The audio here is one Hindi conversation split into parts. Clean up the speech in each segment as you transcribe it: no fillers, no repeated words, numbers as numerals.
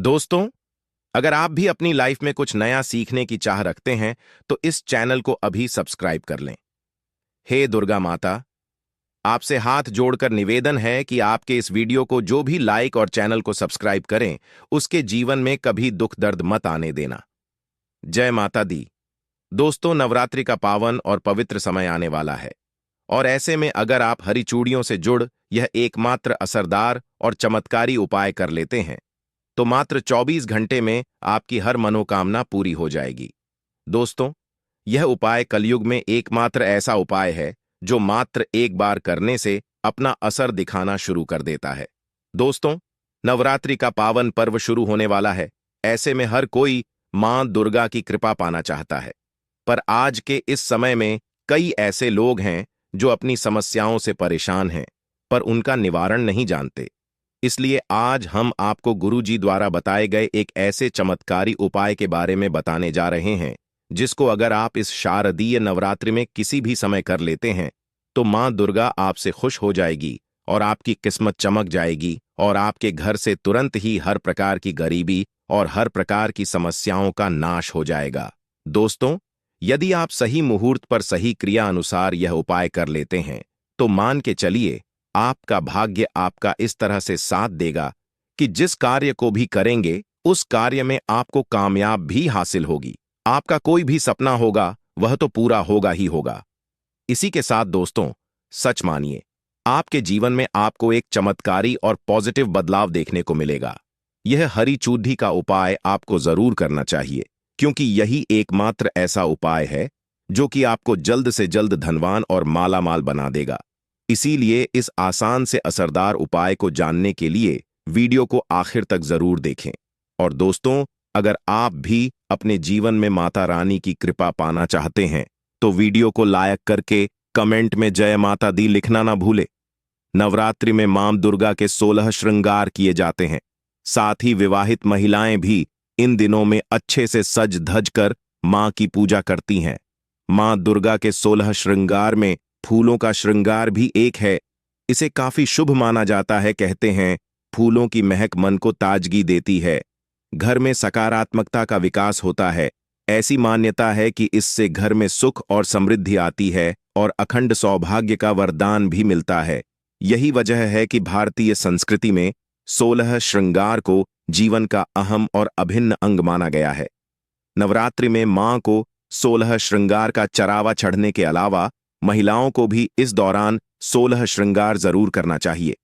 दोस्तों, अगर आप भी अपनी लाइफ में कुछ नया सीखने की चाह रखते हैं तो इस चैनल को अभी सब्सक्राइब कर लें। हे दुर्गा माता, आपसे हाथ जोड़कर निवेदन है कि आपके इस वीडियो को जो भी लाइक और चैनल को सब्सक्राइब करें, उसके जीवन में कभी दुख दर्द मत आने देना। जय माता दी। दोस्तों, नवरात्रि का पावन और पवित्र समय आने वाला है और ऐसे में अगर आप हरी चूड़ियों से जुड़ यह एकमात्र असरदार और चमत्कारी उपाय कर लेते हैं तो मात्र 24 घंटे में आपकी हर मनोकामना पूरी हो जाएगी। दोस्तों, यह उपाय कलयुग में एकमात्र ऐसा उपाय है जो मात्र एक बार करने से अपना असर दिखाना शुरू कर देता है। दोस्तों, नवरात्रि का पावन पर्व शुरू होने वाला है। ऐसे में हर कोई मां दुर्गा की कृपा पाना चाहता है, पर आज के इस समय में कई ऐसे लोग हैं जो अपनी समस्याओं से परेशान हैं, पर उनका निवारण नहीं जानते। इसलिए आज हम आपको गुरुजी द्वारा बताए गए एक ऐसे चमत्कारी उपाय के बारे में बताने जा रहे हैं, जिसको अगर आप इस शारदीय नवरात्रि में किसी भी समय कर लेते हैं, तो मां दुर्गा आपसे खुश हो जाएगी और आपकी किस्मत चमक जाएगी और आपके घर से तुरंत ही हर प्रकार की गरीबी और हर प्रकार की समस्याओं का नाश हो जाएगा। दोस्तों, यदि आप सही मुहूर्त पर सही क्रिया अनुसार यह उपाय कर लेते हैं, तो मान के चलिए आपका भाग्य आपका इस तरह से साथ देगा कि जिस कार्य को भी करेंगे उस कार्य में आपको कामयाब भी हासिल होगी। आपका कोई भी सपना होगा वह तो पूरा होगा ही होगा। इसी के साथ दोस्तों, सच मानिए, आपके जीवन में आपको एक चमत्कारी और पॉजिटिव बदलाव देखने को मिलेगा। यह हरी चूड़ी का उपाय आपको जरूर करना चाहिए, क्योंकि यही एकमात्र ऐसा उपाय है जो कि आपको जल्द से जल्द धनवान और मालामाल बना देगा। इसीलिए इस आसान से असरदार उपाय को जानने के लिए वीडियो को आखिर तक जरूर देखें। और दोस्तों, अगर आप भी अपने जीवन में माता रानी की कृपा पाना चाहते हैं तो वीडियो को लाइक करके कमेंट में जय माता दी लिखना ना भूले। नवरात्रि में मां दुर्गा के 16 श्रृंगार किए जाते हैं। साथ ही विवाहित महिलाएं भी इन दिनों में अच्छे से सज धज कर मां की पूजा करती हैं। मां दुर्गा के 16 श्रृंगार में फूलों का श्रृंगार भी एक है। इसे काफी शुभ माना जाता है। कहते हैं, फूलों की महक मन को ताजगी देती है, घर में सकारात्मकता का विकास होता है। ऐसी मान्यता है कि इससे घर में सुख और समृद्धि आती है और अखंड सौभाग्य का वरदान भी मिलता है। यही वजह है कि भारतीय संस्कृति में 16 श्रृंगार को जीवन का अहम और अभिन्न अंग माना गया है। नवरात्रि में मां को 16 श्रृंगार का चरावा चढ़ने के अलावा महिलाओं को भी इस दौरान 16 श्रृंगार जरूर करना चाहिए।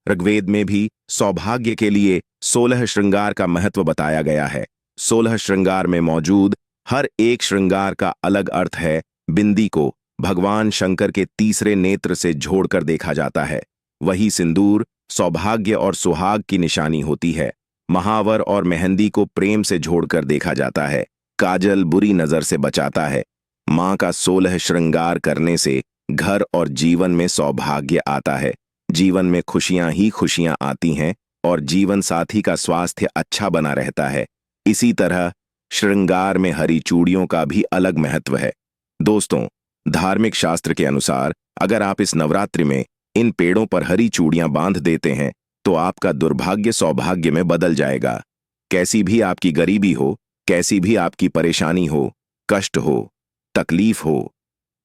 ऋग्वेद में भी सौभाग्य के लिए 16 श्रृंगार का महत्व बताया गया है। 16 श्रृंगार में मौजूद हर एक श्रृंगार का अलग अर्थ है। बिंदी को भगवान शंकर के तीसरे नेत्र से जोड़कर देखा जाता है। वही सिंदूर सौभाग्य और सुहाग की निशानी होती है। महावर और मेहंदी को प्रेम से जोड़कर देखा जाता है। काजल बुरी नजर से बचाता है। मां का 16 श्रृंगार करने से घर और जीवन में सौभाग्य आता है। जीवन में खुशियां ही खुशियां आती हैं और जीवन साथी का स्वास्थ्य अच्छा बना रहता है। इसी तरह श्रृंगार में हरी चूड़ियों का भी अलग महत्व है। दोस्तों, धार्मिक शास्त्र के अनुसार अगर आप इस नवरात्रि में इन पेड़ों पर हरी चूड़ियां बांध देते हैं तो आपका दुर्भाग्य सौभाग्य में बदल जाएगा। कैसी भी आपकी गरीबी हो, कैसी भी आपकी परेशानी हो, कष्ट हो, तकलीफ हो,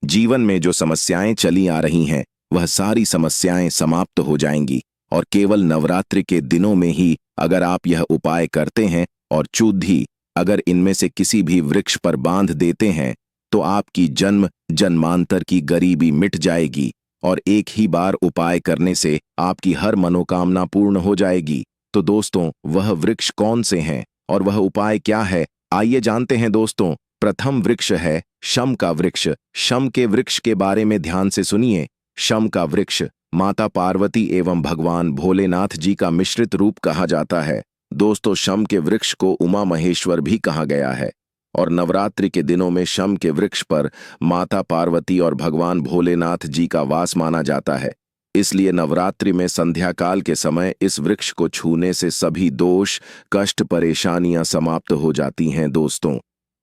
जीवन में जो समस्याएं चली आ रही हैं वह सारी समस्याएं समाप्त हो जाएंगी। और केवल नवरात्रि के दिनों में ही अगर आप यह उपाय करते हैं और चूड़ी अगर इनमें से किसी भी वृक्ष पर बांध देते हैं तो आपकी जन्म जन्मांतर की गरीबी मिट जाएगी और एक ही बार उपाय करने से आपकी हर मनोकामना पूर्ण हो जाएगी। तो दोस्तों, वह वृक्ष कौन से हैं और वह उपाय क्या है, आइए जानते हैं। दोस्तों, प्रथम वृक्ष है शम का वृक्ष। शम के वृक्ष के बारे में ध्यान से सुनिए। शम का वृक्ष माता पार्वती एवं भगवान भोलेनाथ जी का मिश्रित रूप कहा जाता है। दोस्तों, शम के वृक्ष को उमा महेश्वर भी कहा गया है और नवरात्रि के दिनों में शम के वृक्ष पर माता पार्वती और भगवान भोलेनाथ जी का वास माना जाता है। इसलिए नवरात्रि में संध्या काल के समय इस वृक्ष को छूने से सभी दोष, कष्ट, परेशानियां समाप्त हो जाती हैं। दोस्तों,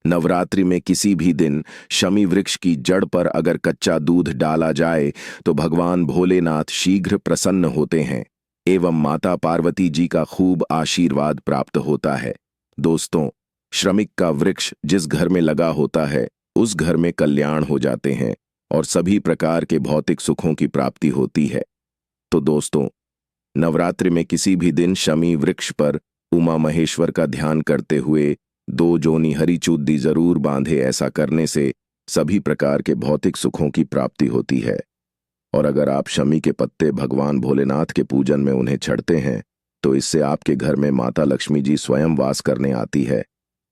नवरात्रि में किसी भी दिन शमी वृक्ष की जड़ पर अगर कच्चा दूध डाला जाए तो भगवान भोलेनाथ शीघ्र प्रसन्न होते हैं। एवं माता पार्वती जी का खूब आशीर्वाद प्राप्त होता है। दोस्तों, श्रमिक का वृक्ष जिस घर में लगा होता है उस घर में कल्याण हो जाते हैं और सभी प्रकार के भौतिक सुखों की प्राप्ति होती है। तो दोस्तों, नवरात्रि में किसी भी दिन शमी वृक्ष पर उमा महेश्वर का ध्यान करते हुए 2 जोनी हरी चूड़ी जरूर बांधे। ऐसा करने से सभी प्रकार के भौतिक सुखों की प्राप्ति होती है। और अगर आप शमी के पत्ते भगवान भोलेनाथ के पूजन में उन्हें छड़ते हैं तो इससे आपके घर में माता लक्ष्मी जी स्वयं वास करने आती है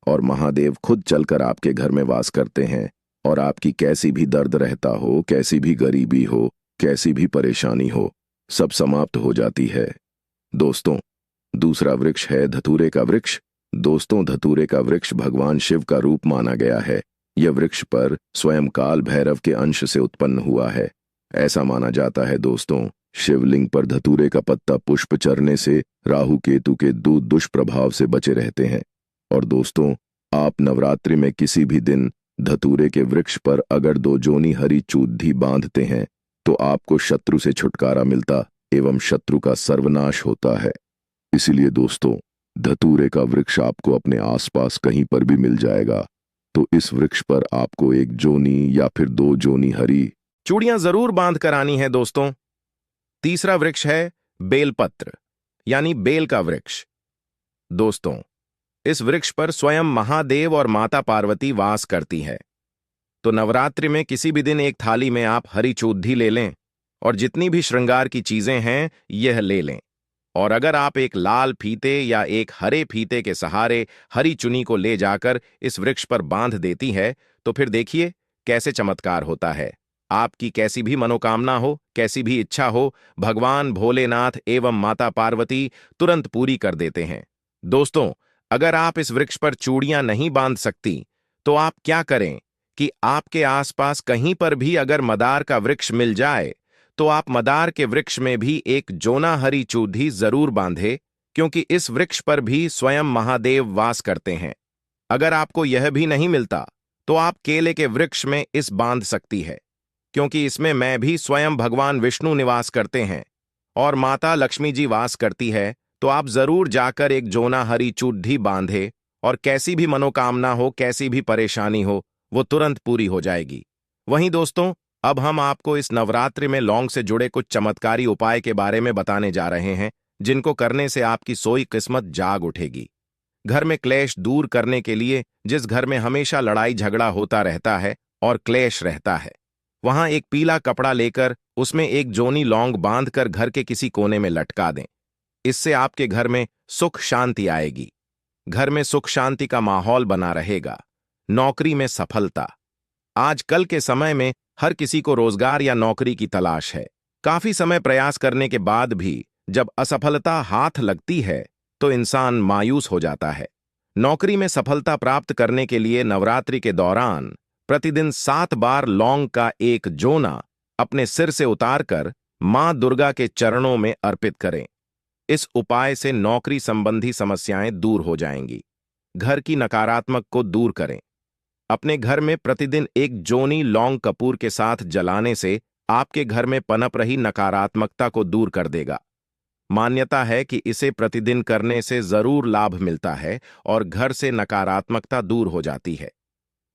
और महादेव खुद चलकर आपके घर में वास करते हैं और आपकी कैसी भी दर्द रहता हो, कैसी भी गरीबी हो, कैसी भी परेशानी हो, सब समाप्त हो जाती है। दोस्तों, दूसरा वृक्ष है धतूरे का वृक्ष। दोस्तों, धतूरे का वृक्ष भगवान शिव का रूप माना गया है। यह वृक्ष पर स्वयं काल भैरव के अंश से उत्पन्न हुआ है। ऐसा माना जाता है दोस्तों, शिवलिंग पर धतूरे का पत्ता पुष्प चढ़ने से राहु केतु के दुष्प्रभाव से बचे रहते हैं। और दोस्तों, आप नवरात्रि में किसी भी दिन धतूरे के वृक्ष पर अगर 2 जोनी हरी चूड़ी बांधते हैं तो आपको शत्रु से छुटकारा मिलता एवं शत्रु का सर्वनाश होता है। इसीलिए दोस्तों, धतूरे का वृक्ष आपको अपने आसपास कहीं पर भी मिल जाएगा, तो इस वृक्ष पर आपको 1 जोनी या फिर 2 जोनी हरी चूड़ियां जरूर बांध कर आनी है। दोस्तों, तीसरा वृक्ष है बेलपत्र यानी बेल का वृक्ष। दोस्तों, इस वृक्ष पर स्वयं महादेव और माता पार्वती वास करती है। तो नवरात्रि में किसी भी दिन एक थाली में आप हरी चूड़ी ले लें और जितनी भी श्रृंगार की चीजें हैं यह ले लें। और अगर आप एक लाल फीते या एक हरे फीते के सहारे हरी चुनी को ले जाकर इस वृक्ष पर बांध देती है तो फिर देखिए कैसे चमत्कार होता है। आपकी कैसी भी मनोकामना हो, कैसी भी इच्छा हो, भगवान भोलेनाथ एवं माता पार्वती तुरंत पूरी कर देते हैं। दोस्तों, अगर आप इस वृक्ष पर चूड़ियां नहीं बांध सकती तो आप क्या करें कि आपके आसपास कहीं पर भी अगर मदार का वृक्ष मिल जाए तो आप मदार के वृक्ष में भी 1 जोना हरी चूड़ी जरूर बांधे, क्योंकि इस वृक्ष पर भी स्वयं महादेव वास करते हैं। अगर आपको यह भी नहीं मिलता तो आप केले के वृक्ष में इस बांध सकती है, क्योंकि इसमें मैं भी स्वयं भगवान विष्णु निवास करते हैं और माता लक्ष्मी जी वास करती है। तो आप जरूर जाकर 1 जोना हरी चूड़ी बांधे और कैसी भी मनोकामना हो, कैसी भी परेशानी हो, वो तुरंत पूरी हो जाएगी। वहीं दोस्तों, अब हम आपको इस नवरात्रि में लौंग से जुड़े कुछ चमत्कारी उपाय के बारे में बताने जा रहे हैं, जिनको करने से आपकी सोई किस्मत जाग उठेगी। घर में क्लेश दूर करने के लिए, जिस घर में हमेशा लड़ाई झगड़ा होता रहता है और क्लेश रहता है, वहां एक पीला कपड़ा लेकर उसमें 1 जोनी लौंग बांधकर घर के किसी कोने में लटका दें। इससे आपके घर में सुख शांति आएगी। घर में सुख शांति का माहौल बना रहेगा। नौकरी में सफलता। आजकल के समय में हर किसी को रोजगार या नौकरी की तलाश है। काफी समय प्रयास करने के बाद भी जब असफलता हाथ लगती है तो इंसान मायूस हो जाता है। नौकरी में सफलता प्राप्त करने के लिए नवरात्रि के दौरान प्रतिदिन 7 बार लौंग का 1 जोना अपने सिर से उतारकर मां दुर्गा के चरणों में अर्पित करें। इस उपाय से नौकरी संबंधी समस्याएं दूर हो जाएंगी। घर की नकारात्मक को दूर करें। अपने घर में प्रतिदिन 1 जोनी लौंग कपूर के साथ जलाने से आपके घर में पनप रही नकारात्मकता को दूर कर देगा। मान्यता है कि इसे प्रतिदिन करने से जरूर लाभ मिलता है और घर से नकारात्मकता दूर हो जाती है।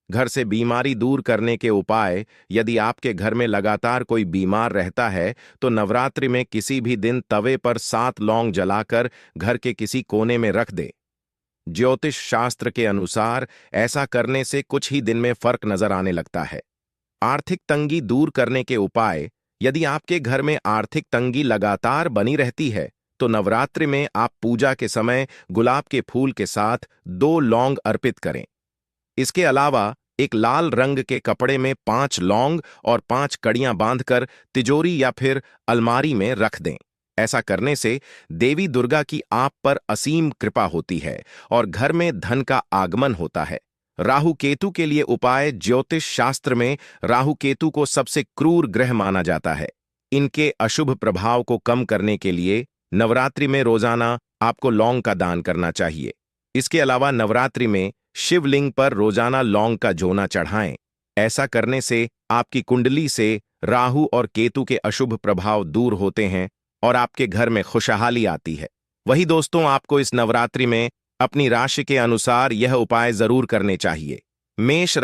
घर से बीमारी दूर करने के उपाय। यदि आपके घर में लगातार कोई बीमार रहता है तो नवरात्रि में किसी भी दिन तवे पर 7 लौंग जलाकर घर के किसी कोने में रख दे। ज्योतिष शास्त्र के अनुसार ऐसा करने से कुछ ही दिन में फर्क नजर आने लगता है। आर्थिक तंगी दूर करने के उपाय। यदि आपके घर में आर्थिक तंगी लगातार बनी रहती है तो नवरात्रि में आप पूजा के समय गुलाब के फूल के साथ 2 लौंग अर्पित करें। इसके अलावा एक लाल रंग के कपड़े में 5 लौंग और 5 कड़ियां बांधकर तिजोरी या फिर अलमारी में रख दें। ऐसा करने से देवी दुर्गा की आप पर असीम कृपा होती है और घर में धन का आगमन होता है। राहु केतु के लिए उपाय। ज्योतिष शास्त्र में राहु केतु को सबसे क्रूर ग्रह माना जाता है। इनके अशुभ प्रभाव को कम करने के लिए नवरात्रि में रोजाना आपको लौंग का दान करना चाहिए। इसके अलावा नवरात्रि में शिवलिंग पर रोजाना लौंग का जोना चढ़ाएं। ऐसा करने से आपकी कुंडली से राहु और केतु के अशुभ प्रभाव दूर होते हैं और आपके घर में खुशहाली आती है। वही दोस्तों, आपको इस नवरात्रि में अपनी राशि के अनुसार यह उपाय जरूर करने चाहिए। मेष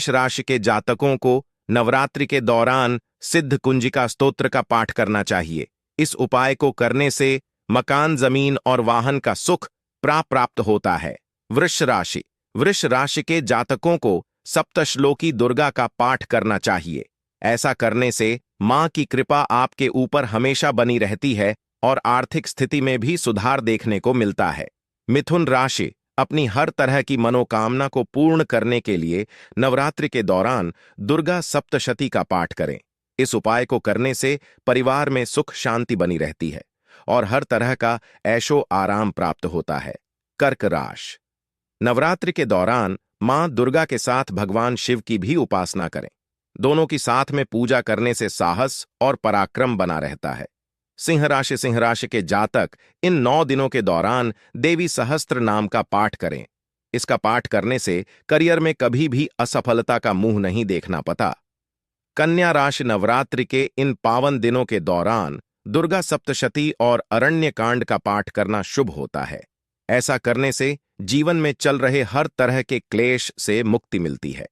राशि के जातकों को नवरात्रि के दौरान सिद्ध कुंजिका स्तोत्र का पाठ करना चाहिए। इस उपाय को करने से मकान, जमीन और वाहन का सुख प्राप्त होता है। वृष राशि के जातकों को सप्तश्लोकी दुर्गा का पाठ करना चाहिए। ऐसा करने से मां की कृपा आपके ऊपर हमेशा बनी रहती है और आर्थिक स्थिति में भी सुधार देखने को मिलता है। मिथुन राशि अपनी हर तरह की मनोकामना को पूर्ण करने के लिए नवरात्रि के दौरान दुर्गा सप्तशती का पाठ करें। इस उपाय को करने से परिवार में सुख शांति बनी रहती है और हर तरह का ऐशो आराम प्राप्त होता है। कर्क राशि नवरात्रि के दौरान मां दुर्गा के साथ भगवान शिव की भी उपासना करें। दोनों की साथ में पूजा करने से साहस और पराक्रम बना रहता है। सिंह राशि के जातक इन 9 दिनों के दौरान देवी सहस्त्र नाम का पाठ करें। इसका पाठ करने से करियर में कभी भी असफलता का मुंह नहीं देखना पता। कन्या राशि नवरात्रि के इन पावन दिनों के दौरान दुर्गा सप्तशती और अरण्य कांड का पाठ करना शुभ होता है। ऐसा करने से जीवन में चल रहे हर तरह के क्लेश से मुक्ति मिलती है।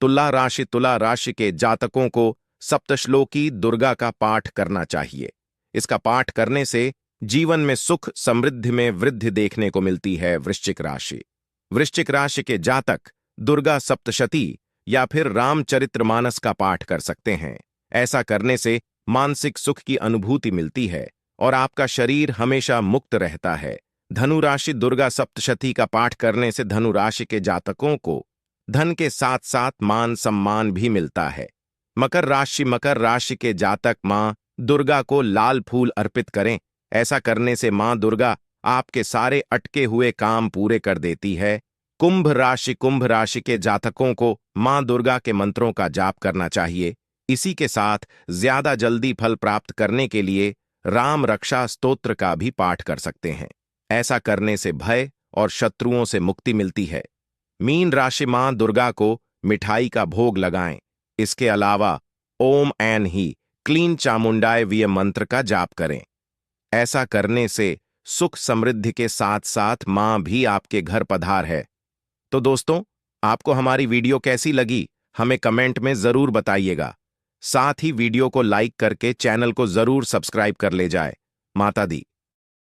तुला राशि के जातकों को सप्तश्लोकी दुर्गा का पाठ करना चाहिए। इसका पाठ करने से जीवन में सुख समृद्धि में वृद्धि देखने को मिलती है। वृश्चिक राशि के जातक दुर्गा सप्तशती या फिर रामचरितमानस का पाठ कर सकते हैं। ऐसा करने से मानसिक सुख की अनुभूति मिलती है और आपका शरीर हमेशा मुक्त रहता है। धनु राशि दुर्गा सप्तशती का पाठ करने से धनु राशि के जातकों को धन के साथ साथ मान सम्मान भी मिलता है। मकर राशि के जातक मां दुर्गा को लाल फूल अर्पित करें। ऐसा करने से मां दुर्गा आपके सारे अटके हुए काम पूरे कर देती है। कुंभ राशि के जातकों को मां दुर्गा के मंत्रों का जाप करना चाहिए। इसी के साथ ज्यादा जल्दी फल प्राप्त करने के लिए राम रक्षा स्तोत्र का भी पाठ कर सकते हैं। ऐसा करने से भय और शत्रुओं से मुक्ति मिलती है। मीन राशि मां दुर्गा को मिठाई का भोग लगाएं। इसके अलावा ओम ऐन ही क्लीन चामुंडाय विय मंत्र का जाप करें। ऐसा करने से सुख समृद्धि के साथ साथ मां भी आपके घर पधार है। तो दोस्तों, आपको हमारी वीडियो कैसी लगी हमें कमेंट में जरूर बताइएगा। साथ ही वीडियो को लाइक करके चैनल को जरूर सब्सक्राइब कर ले जाए। माता दी।